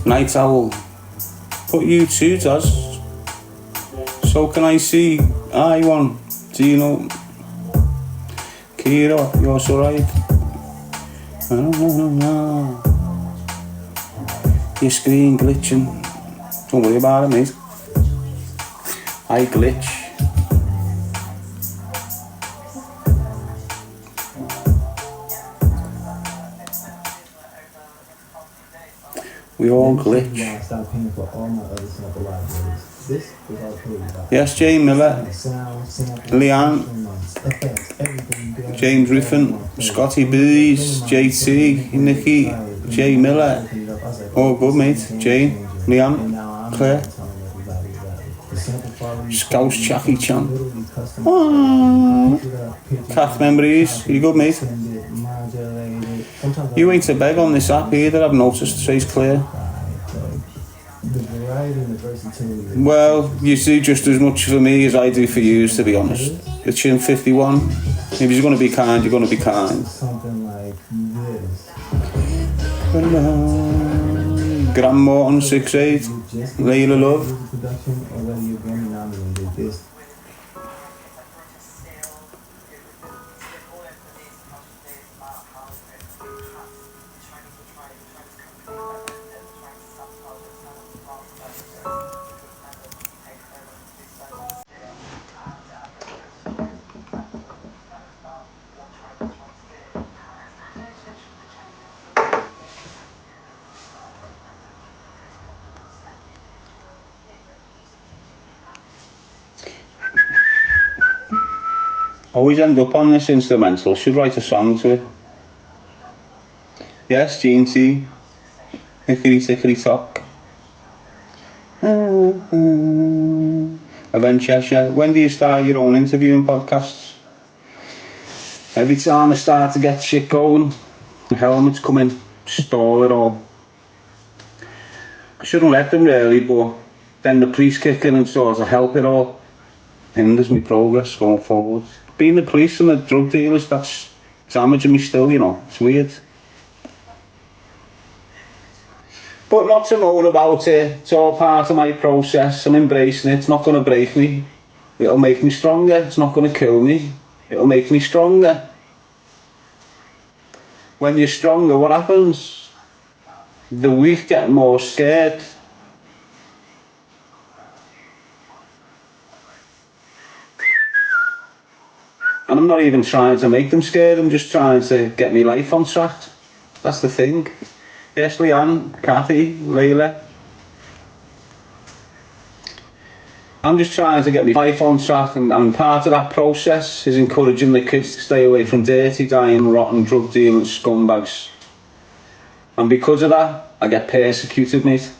Night owl. But you too, Taz. So can I see I1? Do you know? Kira, you're so right. No. Your screen glitching. Don't worry about it, mate. I glitch. We all glitch. Yes, Jay Miller, Leanne, James Riffin, Scotty Bees, JT, Nicky, Jay Miller. Oh, good mate. Jane, Leanne, Claire, Scouse, Jackie Chan. Kath memories. You good, mate? You ain't a beg on this app either, I've noticed, says Claire. Well, you do just as much for me as I do for you, to be honest. The Chin 51. If you're going to be kind, you're going to be kind. Graham Morton, 6'8". Layla Love. Always end up on this instrumental. Should write a song to it. Yes, Gene T. Hickory tickety tock. Adventure. When do you start your own interviewing podcasts? Every time I start to get shit going, the helmets come in, stall it all. I shouldn't let them really, but then the police kick in and sort of help it all. Hinders my progress going forward. Being the police and the drug dealers, that's damaging me still, you know. It's weird. But not to moan about it. It's all part of my process. I'm embracing it. It's not going to break me. It'll make me stronger. It's not going to kill me. It'll make me stronger. When you're stronger, what happens? The weak get more scared. And I'm not even trying to make them scared, I'm just trying to get my life on track. That's the thing. Yes, Leanne, Kathy, Layla. I'm just trying to get my life on track, and part of that process is encouraging the kids to stay away from dirty, dying, rotten, drug dealing scumbags. And because of that, I get persecuted, mate.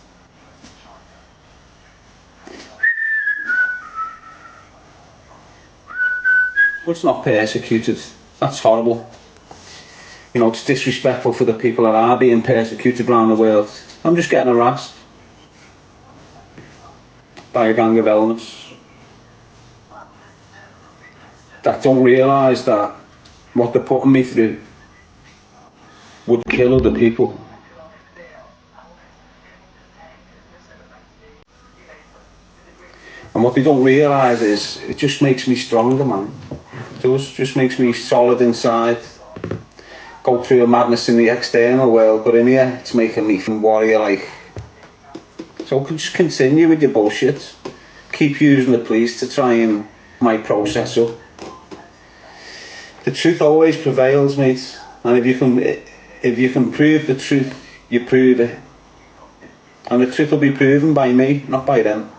Well, it's not persecuted. That's horrible. You know, it's disrespectful for the people that are being persecuted around the world. I'm just getting harassed by a gang of elements that don't realise that what they're putting me through would kill other people. And what they don't realise is it just makes me stronger, man. It does, just makes me solid inside. Go through a madness in the external world, but in here it's making me from warrior like. So just continue with your bullshit. Keep using the police to try and my process up. The truth always prevails, mate. And if you can prove the truth, you prove it. And the truth will be proven by me, not by them.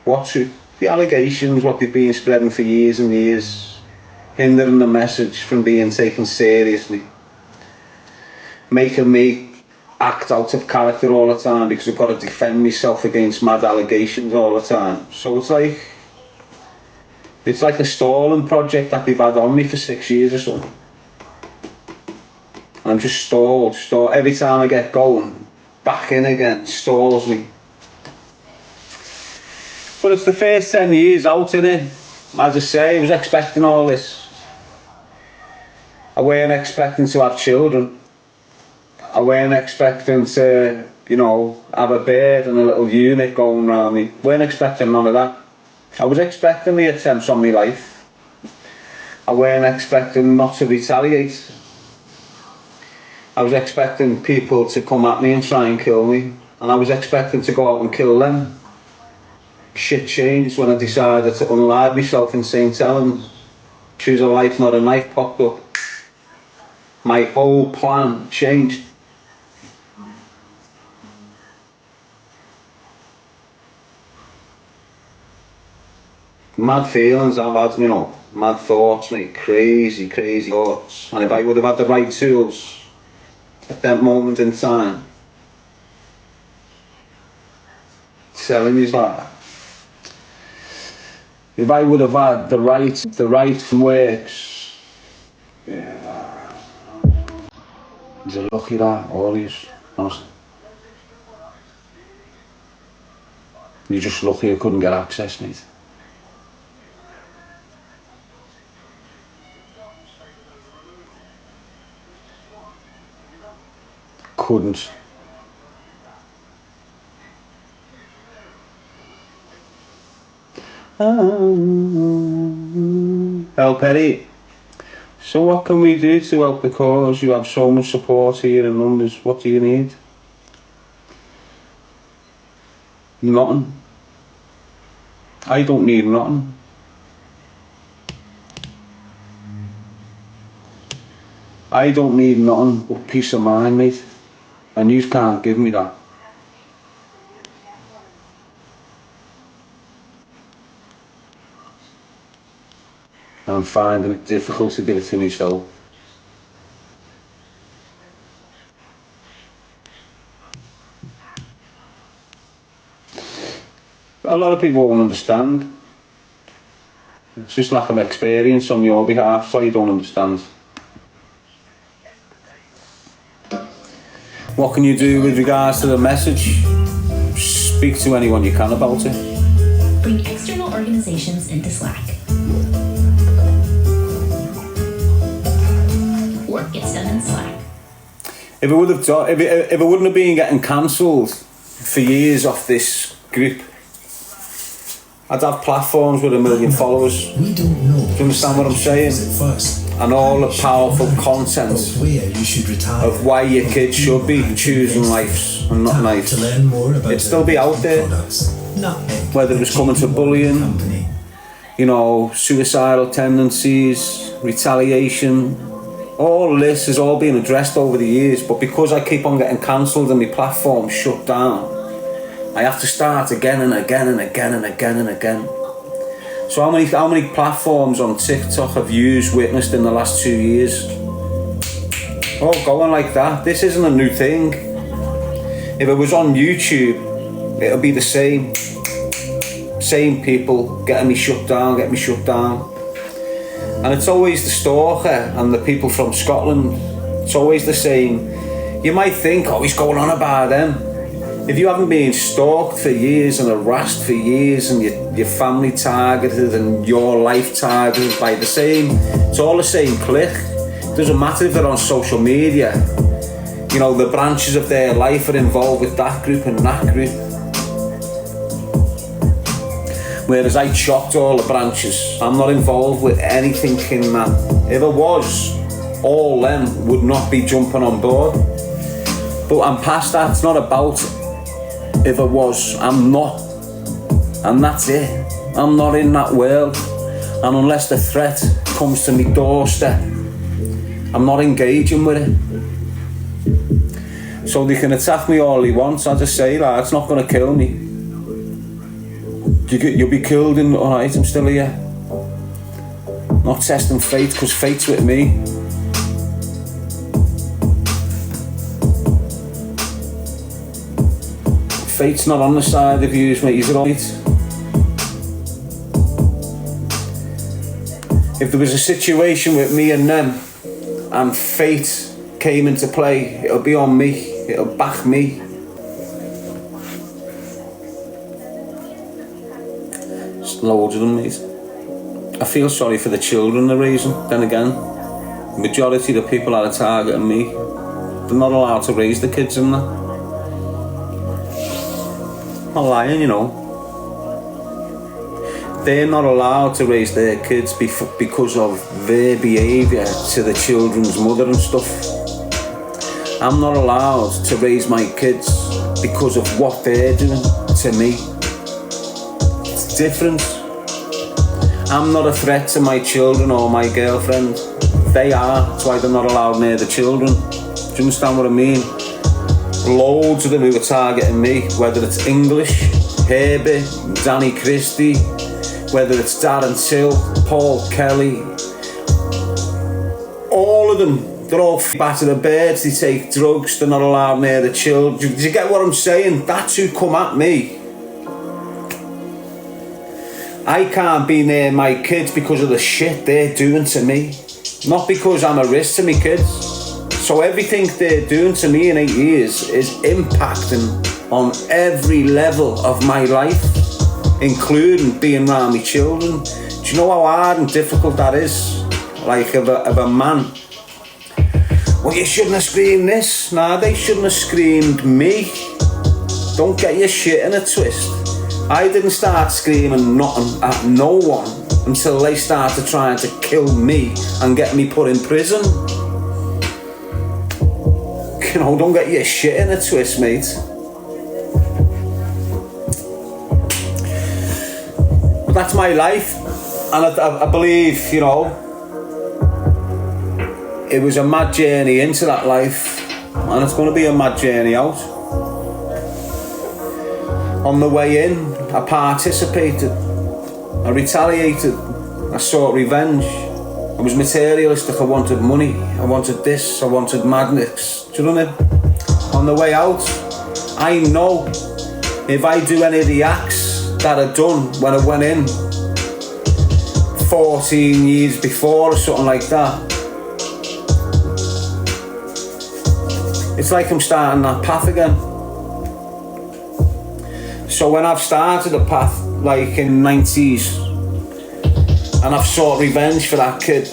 What truth? The allegations, what they've been spreading for years and years, hindering the message from being taken seriously, making me act out of character all the time because I've got to defend myself against mad allegations all the time. So it's like a stalling project that they've had on me for 6 years or so. And I'm just stalled. Every time I get going, back in again, stalls me. But it's the first 10 years out, innit? As I say, I was expecting all this. I weren't expecting to have children. I weren't expecting to, you know, have a bird and a little unit going around me. Weren't expecting none of that. I was expecting the attempts on my life. I weren't expecting not to retaliate. I was expecting people to come at me and try and kill me, and I was expecting to go out and kill them. Shit changed when I decided to unalive myself in St. Helens. Choose a life, not a knife popped up. My whole plan changed. Mad feelings I've had, you know, mad thoughts, like crazy thoughts. And if I would have had the right tools at that moment in time, telling you that, if I would have had the right works, yeah, you're lucky that, always, honestly. You're just lucky I couldn't get access, mate. Couldn't. Help Eddie. So what can we do to help the cause? You have so much support here in numbers. What do you need? Nothing. I don't need nothing. I don't need nothing but peace of mind, mate. And you can't give me that. I'm finding it difficult to give it to myself. A lot of people won't understand. It's just lack of experience on your behalf, so you don't understand. What can you do with regards to the message? Speak to anyone you can about it. Bring external organizations into Slack. Work gets done in Slack. If it wouldn't have been getting cancelled for years off this group, I'd have platforms with 1 million followers. We don't know. Do you understand what I'm saying? And all the powerful content of why your kids should be choosing lives and not knives. It'd still be out there. Whether it was coming to bullying, you know, suicidal tendencies, retaliation, all this has all been addressed over the years, but because I keep on getting cancelled and my platform shut down, I have to start again and again and again and again and again. So how many platforms on TikTok have you witnessed in the last 2 years? Oh, going like that. This isn't a new thing. If it was on YouTube, it'll be the same. Same people getting me shut down. And it's always the stalker and the people from Scotland. It's always the same. You might think, oh, he's going on about them. If you haven't been stalked for years and harassed for years and your family targeted and your life targeted by the same, it's all the same clique. It doesn't matter if they're on social media. You know, the branches of their life are involved with that group and that group. Whereas I chopped all the branches. I'm not involved with anything in that. If it was, all them would not be jumping on board. But I'm past that. It's not about if it was, I'm not, and that's it. I'm not in that world, and unless the threat comes to me doorstep, I'm not engaging with it. So they can attack me all they want. I just say that it's not going to kill me. You'll be killed in, alright, I'm still here. Not testing fate, because fate's with me. Fate's not on the side of you, mate, he's right. If there was a situation with me and them, and fate came into play, it'll be on me, it'll back me. There's loads of them, mate. I feel sorry for the children, the reason. Then again, the majority of the people are targeting me. They're not allowed to raise the kids in that. I'm not lying, you know. They're not allowed to raise their kids because of their behaviour to the children's mother and stuff. I'm not allowed to raise my kids because of what they're doing to me. It's different. I'm not a threat to my children or my girlfriend. They are. That's why they're not allowed near the children. Do you understand what I mean? Loads of them who are targeting me, whether it's English, Herbie, Danny Christie, whether it's Darren Till, Paul Kelly, all of them, they're all batter the birds, they take drugs, they're not allowed near the children. Do you get what I'm saying? That's who come at me. I can't be near my kids because of the shit they're doing to me. Not because I'm a risk to my kids. So everything they're doing to me in 8 years is impacting on every level of my life, including being around my children. Do you know how hard and difficult that is? Like of a man. Well, you shouldn't have screamed this. Nah, they shouldn't have screamed me. Don't get your shit in a twist. I didn't start screaming nothing at no one until they started trying to kill me and get me put in prison. You know, don't get your shit in a twist, mate. But that's my life, and I believe, you know, it was a mad journey into that life, and it's going to be a mad journey out. On the way in, I participated, I retaliated, I sought revenge, I was materialistic, I wanted money, I wanted this, I wanted madness. Do you know what I mean? On the way out, I know if I do any of the acts that I done when I went in 14 years before or something like that, it's like I'm starting that path again. So when I've started a path like in the 90s and I've sought revenge for that kid,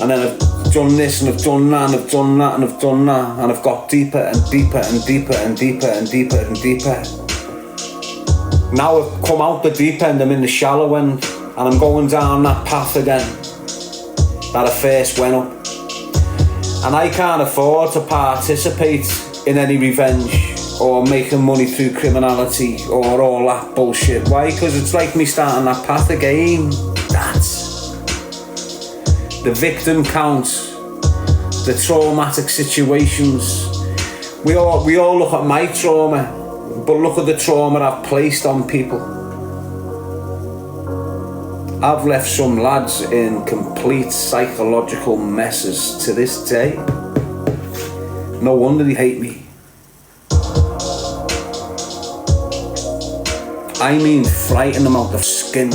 and then I've done this and I've done that and I've done that and I've done that, and I've got deeper and deeper and deeper and deeper and deeper and deeper. Now I've come out the deep end, I'm in the shallow end, and I'm going down that path again that I first went up. And I can't afford to participate in any revenge or making money through criminality or all that bullshit. Why? Because it's like me starting that path again. That's the victim count, the traumatic situations. We all look at my trauma, but look at the trauma I've placed on people. I've left some lads in complete psychological messes to this day. No wonder they hate me. I mean, frighten them out of skin.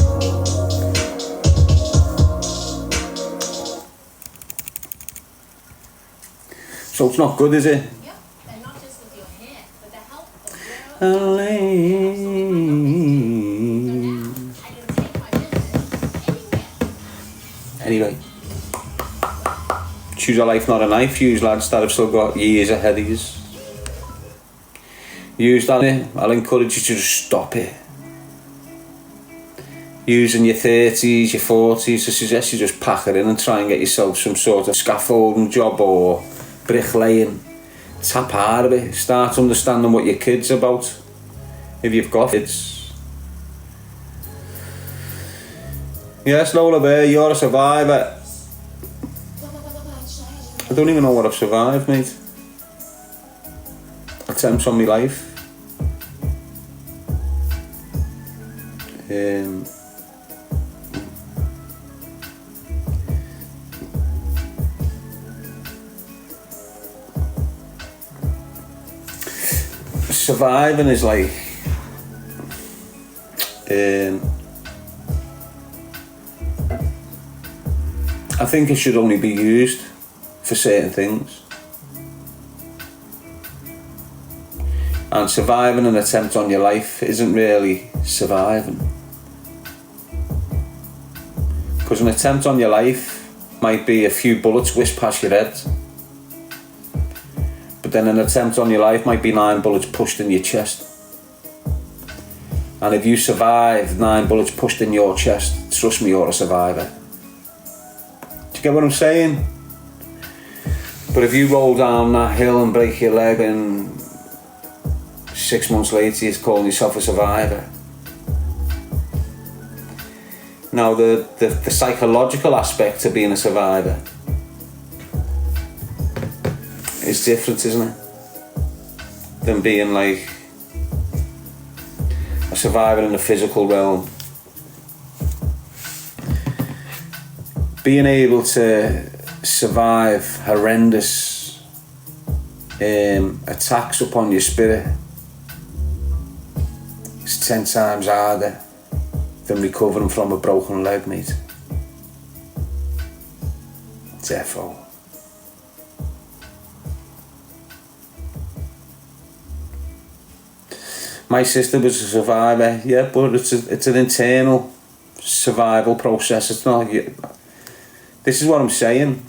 So it's not good, is it? Yep, and not just with your hair, but the help of your... I can take my business anywhere. Anyway, choose a life, not a knife. Use lads that have still got years ahead of you. Use that. I'll encourage you to just stop it. Using your 30s, your 40s, I suggest you just pack it in and try and get yourself some sort of scaffolding job or bricklaying. Tap out of it. Start understanding what your kid's about. If you've got kids. Yes, Lola Bear, you're a survivor. I don't even know what I've survived, mate. Attempts on my life. Surviving is like I think it should only be used for certain things, and surviving an attempt on your life isn't really surviving, because an attempt on your life might be a few bullets whisked past your head But then an attempt on your life might be 9 bullets pushed in your chest. And if you survive 9 bullets pushed in your chest, trust me, you're a survivor. Do you get what I'm saying? But if you roll down that hill and break your leg and 6 months later you're calling yourself a survivor. Now the psychological aspect to being a survivor is different, isn't it? Than being like a survivor in the physical realm. Being able to survive horrendous attacks upon your spirit is 10 times harder than recovering from a broken leg, mate. Defo. My sister was a survivor, yeah, but it's an internal survival process. It's not. This is what I'm saying.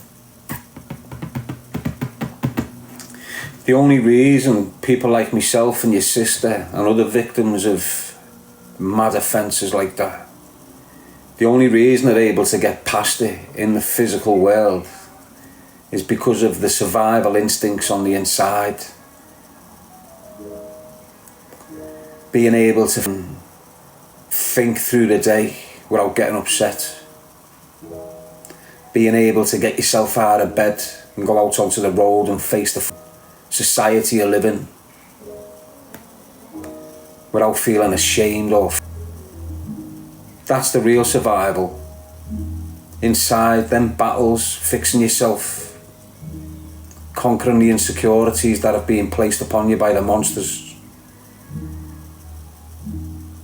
The only reason people like myself and your sister and other victims of mad offences like that, the only reason they're able to get past it in the physical world is because of the survival instincts on the inside. Being able to think through the day without getting upset. Being able to get yourself out of bed and go out onto the road and face the society you're living without feeling ashamed of. That's the real survival. Inside them battles, fixing yourself, conquering the insecurities that have been placed upon you by the monsters.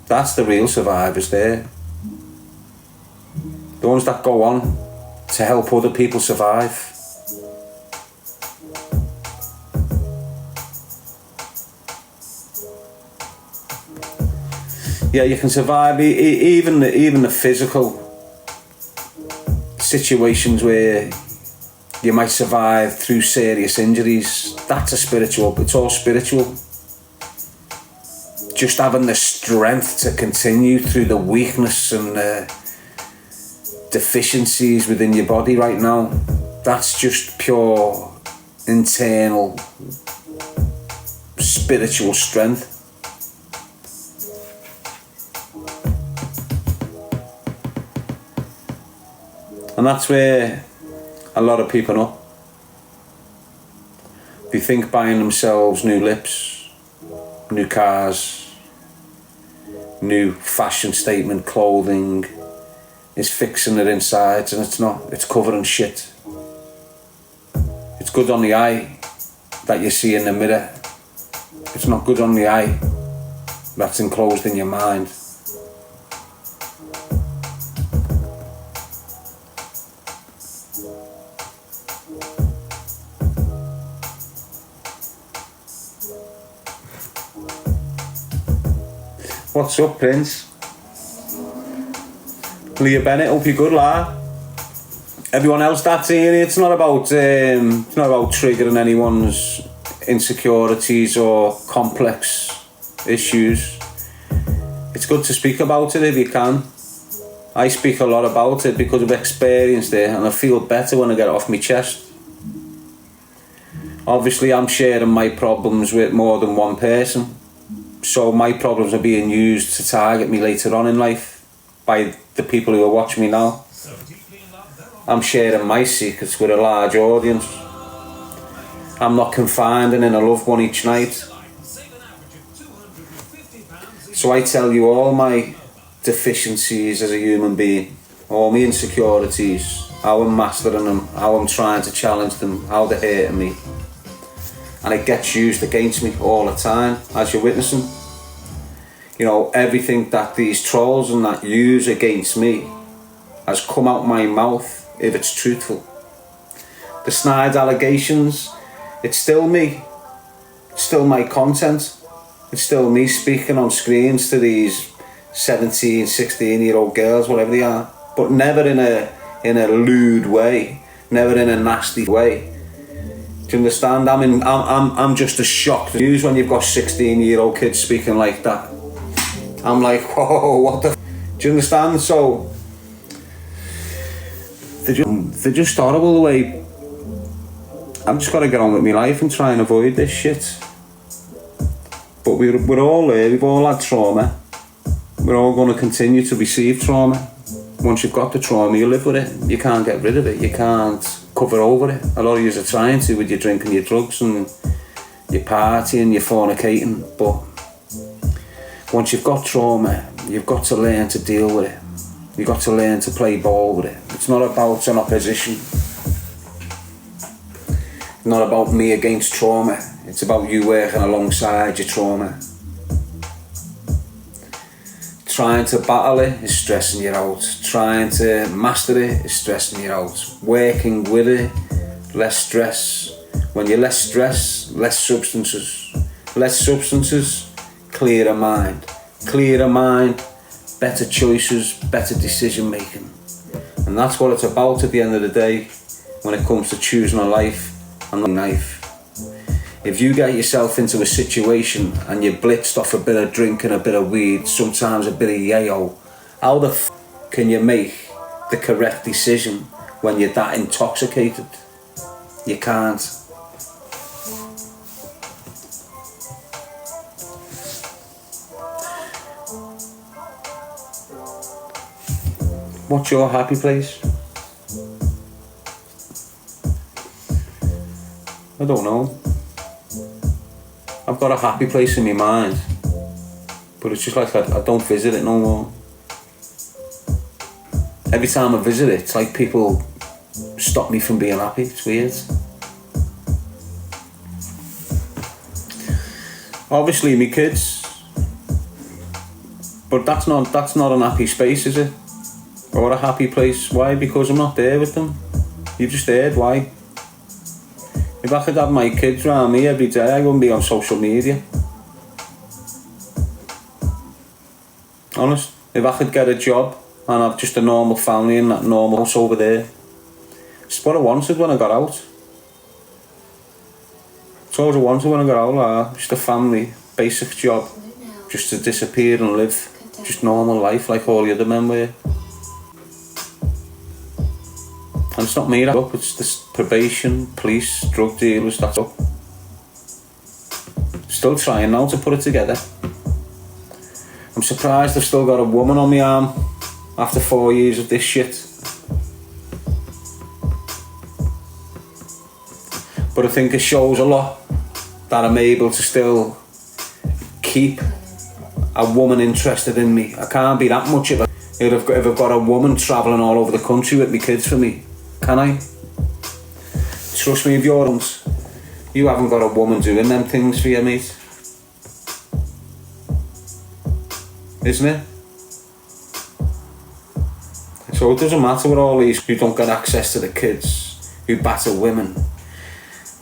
That's the real survivors there. The ones that go on to help other people survive. Yeah, you can survive even the physical situations where you might survive through serious injuries. That's it's all spiritual. Just having the strength to continue through the weakness and the deficiencies within your body right now, that's just pure internal spiritual strength. And that's where a lot of people are. They think buying themselves new lips, new cars, new fashion statement clothing is fixing their insides, and it's not. It's covering shit. It's good on the eye that you see in the mirror. It's not good on the eye that's enclosed in your mind. What's up, Prince? Leah Bennett, hope you're good, lad. Everyone else that's here, it's not about triggering anyone's insecurities or complex issues. It's good to speak about it if you can. I speak a lot about it because I've experienced it, and I feel better when I get it off my chest. Obviously, I'm sharing my problems with more than one person. So my problems are being used to target me later on in life by the people who are watching me now. I'm sharing my secrets with a large audience. I'm not confiding in a loved one each night. So I tell you all my deficiencies as a human being, all my insecurities, how I'm mastering them, how I'm trying to challenge them, how they're hurting me. And it gets used against me all the time, as you're witnessing. You know, everything that these trolls and that use against me has come out my mouth if it's truthful. The snide allegations, it's still me. It's still my content. It's still me speaking on screens to these 17, 16-year-old girls, whatever they are. But never in a lewd way, never in a nasty way. Do you understand? I'm just as shocked as when you've got 16-year-old kids speaking like that. I'm like, whoa, what the do you understand? So they're just horrible the way. I've just got to get on with my life and try and avoid this shit. But we're all there, we've all had trauma. We're all going to continue to receive trauma. Once you've got the trauma, you live with it. You can't get rid of it. You can't cover over it. A lot of you are trying to with your drinking, your drugs and your partying, your fornicating. But once you've got trauma, you've got to learn to deal with it. You've got to learn to play ball with it. It's not about an opposition. Not about me against trauma. It's about you working alongside your trauma. Trying to battle it is stressing you out. Trying to master it is stressing you out. Working with it, less stress. When you're less stress, less substances. Less substances, clearer mind. Clearer mind, better choices, better decision making. And that's what it's about at the end of the day when it comes to choosing a life and a knife. If you get yourself into a situation and you're blitzed off a bit of drink and a bit of weed, sometimes a bit of yayo, how the can you make the correct decision when you're that intoxicated? You can't. What's your happy place? I don't know. I've got a happy place in my mind, but it's just like I don't visit it no more. Every time I visit it, it's like people stop me from being happy. It's weird. Obviously my kids, but that's not an happy space, is it? Or a happy place. Why? Because I'm not there with them. You've just heard why. If I could have my kids around me every day, I wouldn't be on social media. Honest. If I could get a job and have just a normal family in that normal house over there, it's what I wanted when I got out. It's all I wanted when I got out, just a family, basic job, just to disappear and live just normal life like all the other men were. And it's not me that's up, it's the probation, police, drug dealers that's up. Still trying now to put it together. I'm surprised I've still got a woman on my arm after 4 years of this shit. But I think it shows a lot that I'm able to still keep a woman interested in me. I can't be that much of a... If I've got a woman travelling all over the country with me kids for me, can I? Trust me, if you haven't got a woman doing them things for you, mate. Isn't it? So it doesn't matter with all these who don't get access to the kids, who batter women.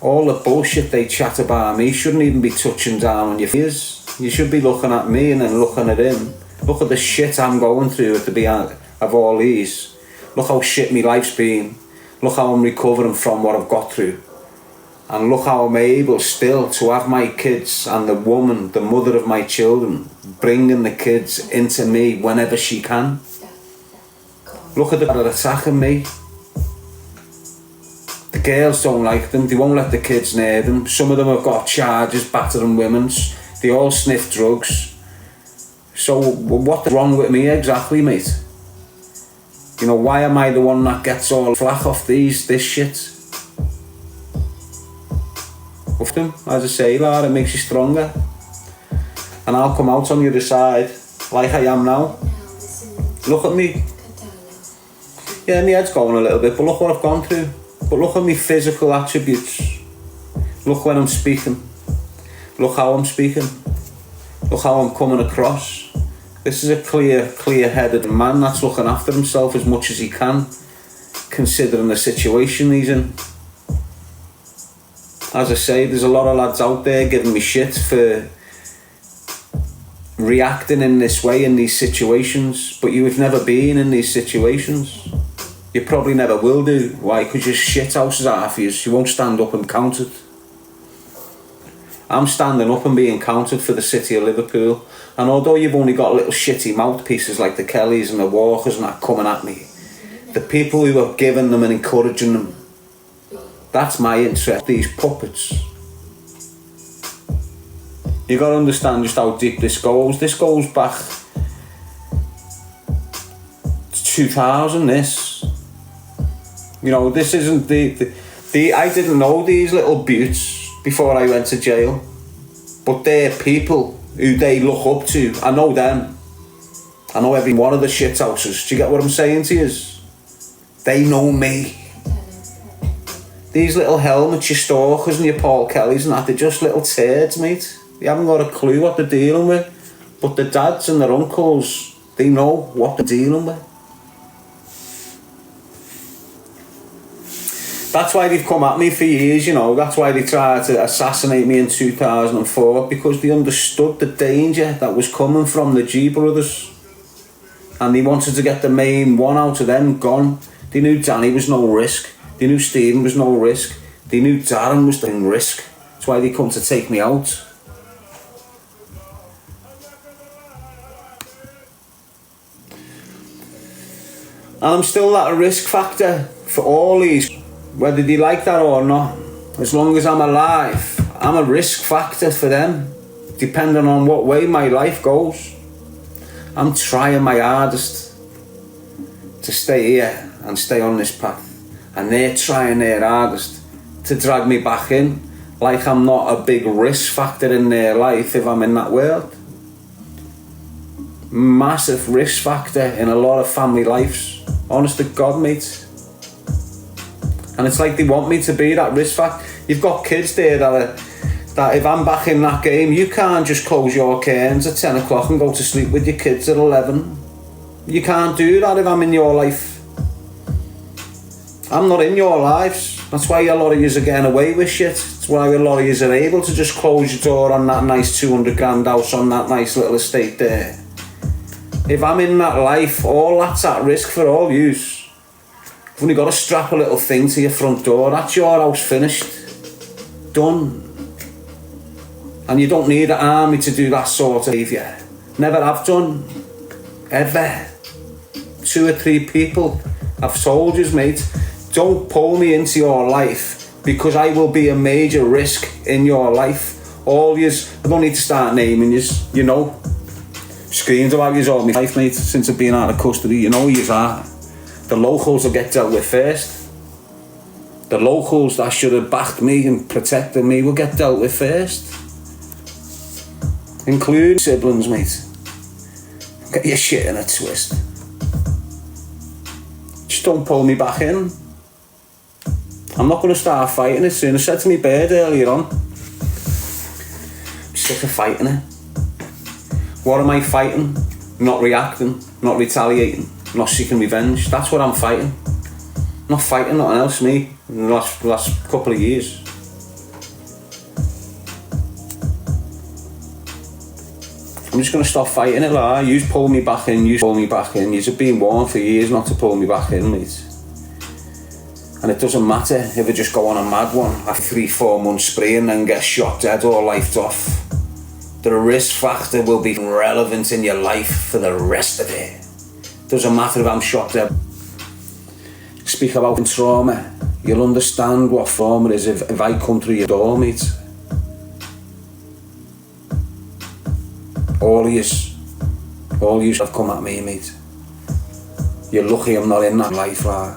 All the bullshit they chat about me shouldn't even be touching down on your fears. You should be looking at me and then looking at him. Look at the shit I'm going through at the beginning of all these. Look how shit my life's been. Look how I'm recovering from what I've got through. And look how I'm able still to have my kids and the woman, the mother of my children, bringing the kids into me whenever she can. Look at the people attacking me. The girls don't like them, they won't let the kids near them. Some of them have got charges, battering women. They all sniff drugs. So what's wrong with me exactly, mate? You know, why am I the one that gets all flack off this shit? With them, as I say, lad, it makes you stronger. And I'll come out on the other side like I am now. Look at me. Yeah, my head's going a little bit, but look what I've gone through. But look at my physical attributes. Look when I'm speaking. Look how I'm speaking. Look how I'm coming across. This is a clear-headed man that's looking after himself as much as he can, considering the situation he's in. As I say, there's a lot of lads out there giving me shit for reacting in this way in these situations, but you've never been in these situations. You probably never will do. Why? Because your shit house is half yours. You won't stand up and count it. I'm standing up and being counted for the city of Liverpool. And although you've only got little shitty mouthpieces like the Kellys and the Walkers and that coming at me, the people who are giving them and encouraging them, that's my interest. These puppets. You got to understand just how deep this goes. This goes back to 2000, this. You know, this isn't the I didn't know these little buttes before I went to jail. But they're people who they look up to. I know them. I know every one of the shithouses. Do you get what I'm saying to you? They know me. These little helmets, your Stalkers and your Paul Kellys and that, they're just little turds, mate. They haven't got a clue what they're dealing with. But the dads and their uncles, they know what they're dealing with. That's why they've come at me for years, you know. That's why they tried to assassinate me in 2004, because they understood the danger that was coming from the G brothers. And they wanted to get the main one out of them gone. They knew Danny was no risk. They knew Stephen was no risk. They knew Darren was the risk. That's why they come to take me out. And I'm still at a risk factor for all these. Whether they like that or not, as long as I'm alive, I'm a risk factor for them, depending on what way my life goes. I'm trying my hardest to stay here and stay on this path, and they're trying their hardest to drag me back in, like I'm not a big risk factor in their life if I'm in that world. Massive risk factor in a lot of family lives, honest to God, mate. And it's like they want me to be that risk factor. You've got kids there that if I'm back in that game, you can't just close your curtains at 10 o'clock and go to sleep with your kids at 11. You can't do that if I'm in your life. I'm not in your lives. That's why a lot of yous are getting away with shit. That's why a lot of yous are able to just close your door on that nice 200 grand house on that nice little estate there. If I'm in that life, all that's at risk for all yous. You've only got to strap a little thing to your front door. That's your house finished. Done. And you don't need an army to do that sort of behaviour. Never have done. Ever. 2 or 3 people. I've told you, mate, don't pull me into your life, because I will be a major risk in your life. All yous, I don't need to start naming yous, you know. Screamed about yous all my life, mate, since I've been out of custody. You know yous are. The locals will get dealt with first. The locals that should have backed me and protected me will get dealt with first. Including siblings, mate. Get your shit in a twist. Just don't pull me back in. I'm not going to start fighting it soon. I said to me bird earlier on, I'm sick of fighting it. What am I fighting? Not reacting, not retaliating, not seeking revenge. That's what I'm fighting. I'm not fighting nothing else, me, in the last couple of years. I'm just going to stop fighting it, like, you pull me back in, you pull me back in. You've been warned for years not to pull me back in, mate. And it doesn't matter if I just go on a mad one after 3-4 months spree and then get shot dead or lifed off. The risk factor will be relevant in your life for the rest of it. Doesn't matter if I'm shot dead. Speak about trauma. You'll understand what trauma is if I come through your door, mate. All yous have come at me, mate. You're lucky I'm not in that life, right?